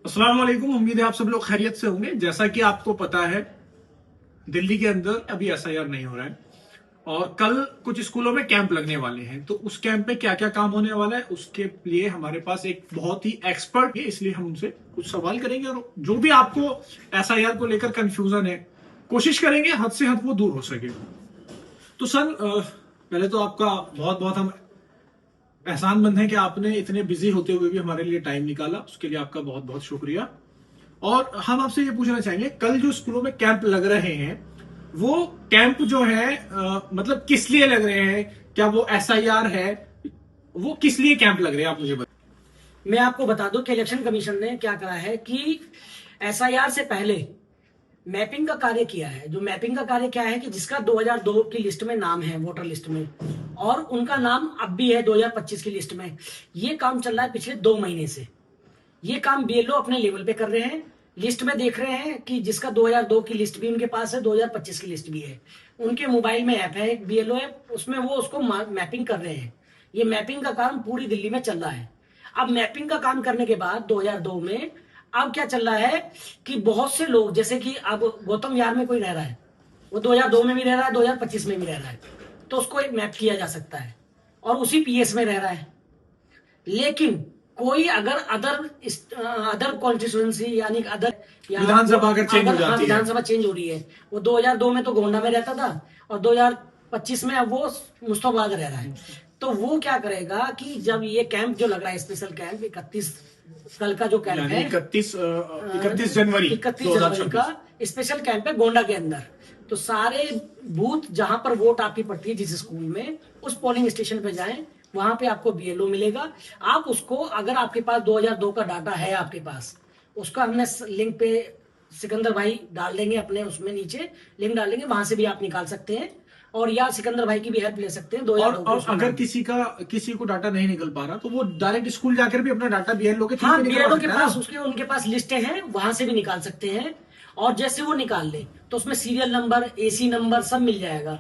अस्सलाम वालेकुम। उम्मीद है आप सब लोग खैरियत से होंगे। जैसा कि आपको पता है, दिल्ली के अंदर अभी एसआईआर नहीं हो रहा है और कल कुछ स्कूलों में कैंप लगने वाले हैं। तो उस कैंप में क्या क्या काम होने वाला है, उसके लिए हमारे पास एक बहुत ही एक्सपर्ट है, इसलिए हम उनसे कुछ सवाल करेंगे और जो भी आपको एसआईआर को लेकर कंफ्यूजन है, कोशिश करेंगे हद से हद वो दूर हो सके। तो सर, पहले तो आपका बहुत बहुत हम एहसानमंद हैं कि आपने इतने बिजी होते हुए भी हमारे लिए टाइम निकाला, उसके लिए आपका बहुत बहुत शुक्रिया। और हम आपसे ये पूछना चाहेंगे, कल जो स्कूलों में कैंप लग रहे हैं, वो कैंप जो है मतलब किस लिए लग रहे हैं? क्या वो एसआईआर है? वो किस लिए कैंप लग रहे हैं, आप मुझे बताइए। मैं आपको बता दूं कि इलेक्शन कमीशन ने क्या करा है कि एसआईआर से पहले मैपिंग का कार्य किया है। जो मैपिंग का कार्य क्या है कि जिसका 2002 की लिस्ट में नाम है, वोटर लिस्ट में, और उनका नाम अब भी है 2025 की लिस्ट में। ये काम चल रहा है पिछले 2 महीने से। ये काम बीएलओ अपने लेवल पे कर रहे हैं। लिस्ट में देख रहे हैं कि जिसका 2002 की लिस्ट भी उनके पास है, 2025 की लिस्ट भी है। उनके मोबाइल में ऐप है, एक बीएलओ ऐप, उसमें वो उसको मैपिंग कर रहे हैं। ये मैपिंग का काम पूरी दिल्ली में चल रहा है। अब मैपिंग का काम करने के बाद 2002 में अब क्या चल रहा है कि बहुत से लोग, जैसे कि अब गौतम विहार में कोई रह रहा है, वो 2002 में भी रह रहा है, 2025 में भी रह रहा है, तो उसको एक मैप किया जा सकता है और उसी पीएस में रह रहा है। लेकिन कोई अगर अदर कॉन्स्टिट्यूंसी यानी अदर विधानसभा अगर चेंज हो जाती है, विधानसभा चेंज हो रही है, वो 2002 में तो गोंडा में रहता था और 2025 में अब वो मुस्तफाबाद रह रहा है, तो वो क्या करेगा कि जब ये कैंप जो लग रहा है, स्पेशल कैंप 31 कल का जो कैंप है, 31 जनवरी 31 जनवरी का स्पेशल कैंप है गोंडा के अंदर। तो सारे बूथ जहां पर वोट आपकी पड़ती है, जिस स्कूल में, उस पोलिंग स्टेशन पे जाएं, वहां पे आपको बीएलओ मिलेगा। आप उसको, अगर आपके पास 2002 का डाटा है आपके पास, उसका हमने लिंक पे सिकंदर भाई डाल देंगे, अपने उसमें नीचे लिंक डाल देंगे, वहां से भी आप निकाल सकते हैं और या सिकंदर भाई की भी हेल्प ले सकते हैं। 2002 और अगर किसी को डाटा नहीं निकल पा रहा, तो वो डायरेक्ट स्कूल जाकर भी अपना डाटा बीएलओ के थ्रू हाँ, बीएलओ के पास उनके पास लिस्टें हैं, वहां से भी निकाल सकते हैं। और जैसे वो निकाल ले तो उसमें सीरियल नंबर, एसी नंबर सब मिल जाएगा।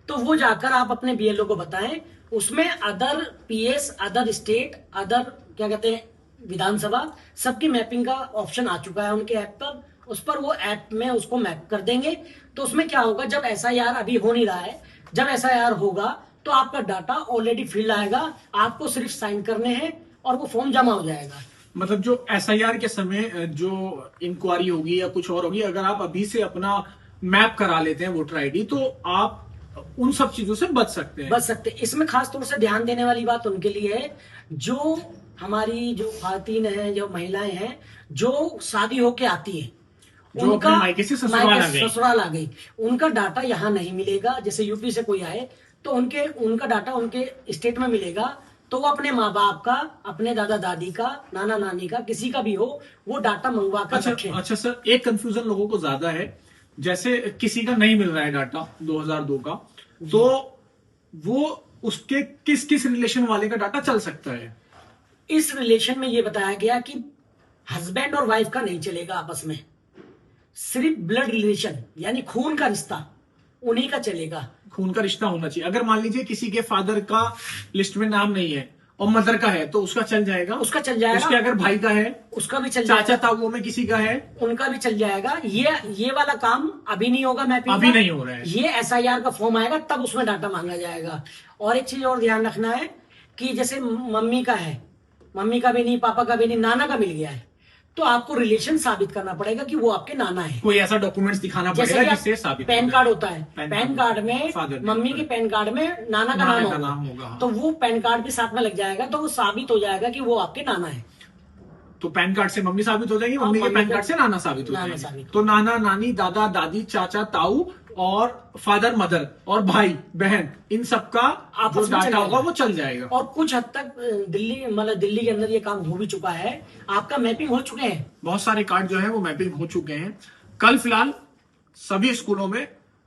तो वो जाकर आप अपने बीएलओ को बताएं। उसमें other PS, other state, other क्या कहते हैं, विधानसभा, सबकी मैपिंग का ऑप्शन आ चुका है उनके ऐप पर। उस पर वो ऐप में उसको मैप कर देंगे। तो उसमें क्या होगा, जब एसआईआर अभी हो नहीं रहा है, जब एसआईआर होगा तो आपका डाटा ऑलरेडी फिल आएगा, आपको सिर्फ साइन करने हैं और वो फॉर्म जमा हो जाएगा। मतलब जो एसआईआर के समय जो इंक्वायरी होगी या कुछ और होगी, अगर आप अभी से अपना मैप करा लेते हैं वोटर आईडी, तो आप उन सब चीजों से बच सकते हैं। इसमें खास तौर से ध्यान देने वाली बात उनके लिए है, जो हमारी जो खातन है, जो महिलाएं हैं, जो शादी होके आती है, जो उनका मायके से ससुराल आ गई, उनका डाटा यहाँ नहीं मिलेगा। जैसे यूपी से कोई आए तो उनका डाटा उनके स्टेट में मिलेगा। तो वो अपने माँ बाप का, अपने दादा दादी का, नाना नानी का, किसी का भी हो, वो डाटा मंगवा कर रखें। अच्छा सर, एक कंफ्यूजन लोगों को ज्यादा है, जैसे किसी का नहीं मिल रहा है डाटा 2002 का, तो वो उसके किस किस रिलेशन वाले का डाटा चल सकता है? इस रिलेशन में ये बताया गया कि हस्बैंड और वाइफ का नहीं चलेगा आपस में, सिर्फ ब्लड रिलेशन यानी खून का रिश्ता, उन्हीं का चलेगा। खून का रिश्ता होना चाहिए। अगर मान लीजिए किसी के फादर का लिस्ट में नाम नहीं है और मदर का है, तो उसका चल जाएगा? उसका चल जाएगा। उसके अगर भाई का है, उसका भी चल जाएगा। चाचा ताऊओं में किसी का है, उनका भी चल जाएगा। ये वाला काम अभी नहीं होगा, मैपिंग अभी नहीं हो रहा है। ये एसआईआर का फॉर्म आएगा, तब उसमें डाटा मांगा जाएगा। और एक चीज और ध्यान रखना है कि जैसे मम्मी का है, मम्मी का भी नहीं, पापा का भी नहीं, नाना का मिल गया है, तो आपको रिलेशन साबित करना पड़ेगा कि वो आपके नाना है। कोई ऐसा डॉक्यूमेंट्स दिखाना पड़ेगा जिससे साबित। पैन कार्ड होता है, पैन कार्ड में मम्मी के पैन कार्ड में नाना का नाम होगा, तो वो पैन कार्ड भी साथ में लग जाएगा, तो वो साबित हो जाएगा कि वो आपके नाना है। तो पैन कार्ड से मम्मी साबित हो जाएगी, मम्मी के पैन कार्ड से नाना साबित हो जाएगी। तो नाना नानी, दादा दादी, चाचा ताऊ और फादर मदर और भाई बहन, इन सबका जो डाटा होगा वो चल जाएगा। और कुछ हद तक दिल्ली के अंदर ये काम हो भी चुका है। आपका मैपिंग हो चुके हैं, बहुत सारे कार्ड जो है वो मैपिंग हो चुके हैं। कल फिलहाल सभी स्कूलों में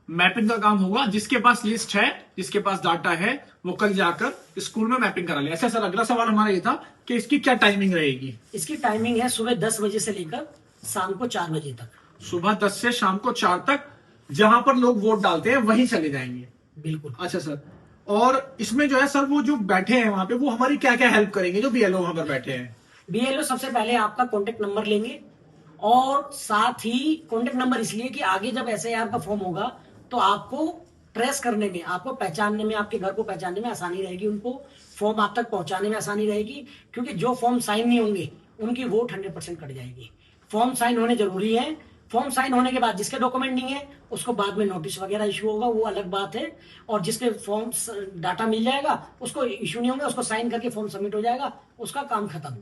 मैपिंग का काम होगा। जिसके पास लिस्ट है, जिसके पास डाटा है, वो कल जाकर स्कूल में मैपिंग करा ले। ऐसा सर, अगला सवाल हमारा ये था कि इसकी क्या टाइमिंग रहेगी? इसकी टाइमिंग है सुबह 10 बजे से लेकर शाम को 4 बजे तक। सुबह 10 से शाम को 4 तक, जहां पर लोग वोट डालते हैं वहीं चले जाएंगे। बिल्कुल। अच्छा सर, और इसमें जो है सर, वो जो बैठे हैं वहां पे, वो हमारी क्या क्या हेल्प करेंगे, जो बीएलओ वहां पर बैठे हैं? बीएलओ सबसे पहले आपका कॉन्टेक्ट नंबर लेंगे, और साथ ही कॉन्टेक्ट नंबर इसलिए कि आगे जब SIR का फॉर्म होगा तो आपको ट्रेस करने में, आपको पहचानने में, आपके घर को पहचानने में आसानी रहेगी, उनको फॉर्म आप तक पहुंचाने में आसानी रहेगी, क्योंकि जो फॉर्म साइन नहीं होंगे उनकी वोट 100% कट जाएगी। फॉर्म साइन होने जरूरी है। फॉर्म साइन होने के बाद जिसके डॉक्यूमेंट नहीं है उसको बाद में नोटिस वगैरह इशू होगा, वो अलग बात है। और जिसके फॉर्म डाटा मिल जाएगा उसको इशू नहीं होंगे, उसको साइन करके फॉर्म सबमिट हो जाएगा, उसका काम खत्म।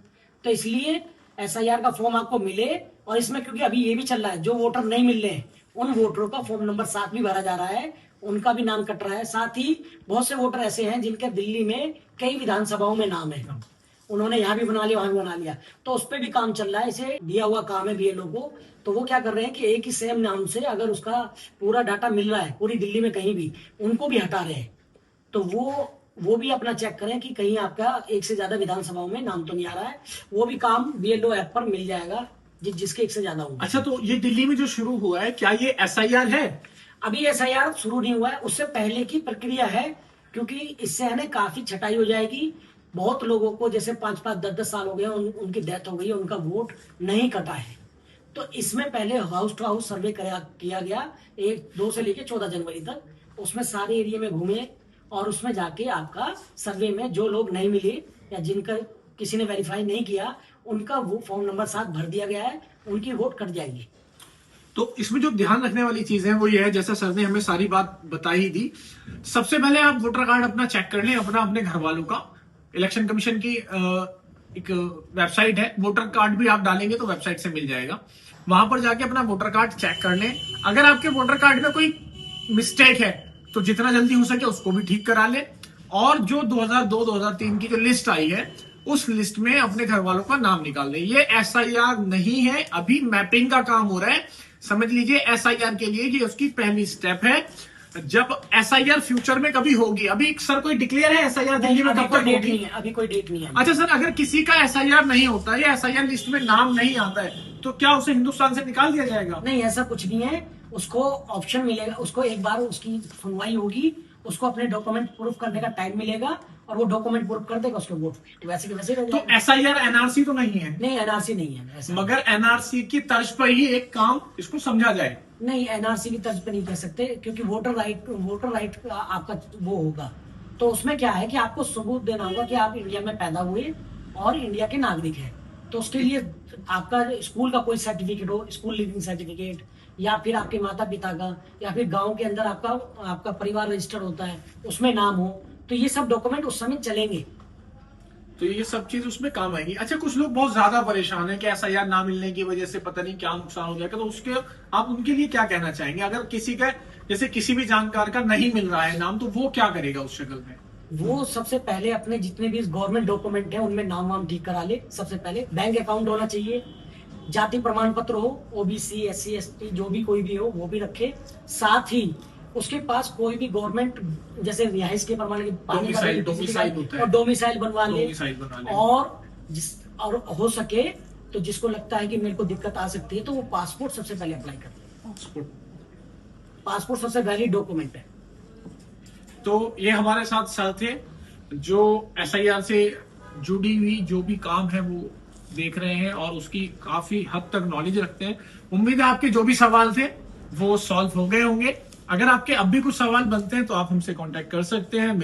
तो इसलिए SIR का फॉर्म आपको मिले। और इसमें क्योंकि अभी ये भी चल रहा है, जो वोटर नहीं मिल रहे हैं उन वोटरों का फॉर्म नंबर 7 भी भरा जा रहा है, उनका भी नाम कट रहा है। साथ ही बहुत से वोटर ऐसे हैं जिनके दिल्ली में कई विधानसभाओं में नाम है, उन्होंने यहाँ भी बना लिया, वहां भी बना लिया, तो उस पर भी काम चल रहा है। इसे दिया हुआ काम है BLO को। तो वो क्या कर रहे हैं कि एक ही सेम नाम से अगर उसका पूरा डाटा मिल रहा है पूरी दिल्ली में कहीं भी, उनको भी हटा रहे हैं। तो वो भी अपना चेक करें कि कहीं आपका एक से ज्यादा विधानसभाओं में नाम तो नहीं आ रहा है। वो भी काम BLO ऐप पर मिल जाएगा जिसके एक से ज्यादा होंगे। अच्छा, तो ये दिल्ली में जो शुरू हुआ है, क्या ये SIR है? अभी SIR शुरू नहीं हुआ है, उससे पहले की प्रक्रिया है, क्योंकि इससे है ना काफी छटाई हो जाएगी। बहुत लोगों को जैसे 5-5, 10-10 साल हो गए, उनकी डेथ हो गई है, उनका वोट नहीं कटा है। तो इसमें पहले हाउस टू हाउस सर्वे किया गया 1-2 से लेकर 14 जनवरी तक। उसमें सारे एरिया में घूमे और उसमें जाके आपका सर्वे में जो लोग नहीं मिले या जिनका किसी ने वेरीफाई नहीं किया, उनका वो फॉर्म नंबर 7 भर दिया गया है, उनकी वोट कट जाएगी। तो इसमें जो ध्यान रखने वाली चीज है वो ये है, जैसा सर ने हमें सारी बात बता ही दी। सबसे पहले आप वोटर कार्ड अपना चेक कर लें, अपने घर वालों का। इलेक्शन कमीशन की एक वेबसाइट है, वोटर कार्ड भी आप डालेंगे तो वेबसाइट से मिल जाएगा, वहां पर जाके अपना वोटर कार्ड चेक कर लें। अगर आपके वोटर कार्ड में कोई मिस्टेक है तो जितना जल्दी हो सके उसको भी ठीक करा लें। और जो 2002-2003 की जो लिस्ट आई है उस लिस्ट में अपने घर वालों का नाम निकाल दें। ये SIR नहीं है, अभी मैपिंग का काम हो रहा है। समझ लीजिए SIR के लिए ये उसकी पहली स्टेप है। जब SIR फ्यूचर में कभी होगी, अभी सर कोई डिक्लेयर है SIR दिल्ली में कब तक होगी? अभी कोई डेट नहीं है। अच्छा सर, अगर किसी का SIR नहीं होता है या SIR लिस्ट में नाम नहीं आता है तो क्या उसे हिंदुस्तान से निकाल दिया जाएगा? नहीं, ऐसा कुछ नहीं है। उसको ऑप्शन मिलेगा, उसको एक बार उसकी सुनवाई होगी, उसको अपने डॉक्यूमेंट प्रूफ करने का टाइम मिलेगा और वो डॉक्यूमेंट प्रूफ कर देगा, उसके वोट तो वैसे के वैसे। तो SIR NRC तो नहीं है? नहीं, NRC नहीं है ऐसा। मगर NRC की तर्ज पर ही एक काम इसको समझा जाए। नहीं, NRC की तर्ज पे नहीं कह सकते, क्योंकि वोटर राइट आपका वो होगा। तो उसमें क्या है कि आपको सबूत देना होगा कि आप इंडिया में पैदा हुए और इंडिया के नागरिक हैं। तो उसके लिए आपका स्कूल का कोई सर्टिफिकेट हो, स्कूल लिविंग सर्टिफिकेट, या फिर आपके माता पिता का, या फिर गांव के अंदर आपका परिवार रजिस्टर होता है, उसमें नाम हो, तो ये सब डॉक्यूमेंट उस समय चलेंगे। तो ये सब चीज उसमें काम आएगी। अच्छा, कुछ लोग बहुत ज्यादा परेशान हैं कि SIR ना मिलने की वजह से पता नहीं क्या नुकसान हो जाएगा, तो उसके आप उनके लिए क्या कहना चाहेंगे? अगर किसी का जैसे किसी भी जानकार का नहीं मिल रहा है नाम, तो वो क्या करेगा उस शक्ल में? वो सबसे पहले अपने जितने भी गवर्नमेंट डॉक्यूमेंट है उनमें नाम वाम ठीक करा ले। सबसे पहले बैंक अकाउंट होना चाहिए, जाति प्रमाण पत्र हो, OBC SC ST जो भी कोई भी हो वो भी रखे। साथ ही उसके पास कोई भी गवर्नमेंट जैसे रिहाइश के प्रमाण और डोमिसाइल बनवा ले। और हो सके तो जिसको लगता है कि मेरे को दिक्कत आ सकती है तो वो पासपोर्ट सबसे पहले अप्लाई कर। पासपोर्ट सबसे वैलिड डॉक्यूमेंट है। तो ये हमारे साथ सर थे जो SIR से जुड़ी हुई जो भी काम है वो देख रहे हैं और उसकी काफी हद तक नॉलेज रखते हैं। उम्मीद है आपके जो भी सवाल थे वो सॉल्व हो गए होंगे। अगर आपके अब भी कुछ सवाल बनते हैं तो आप हमसे कांटेक्ट कर सकते हैं।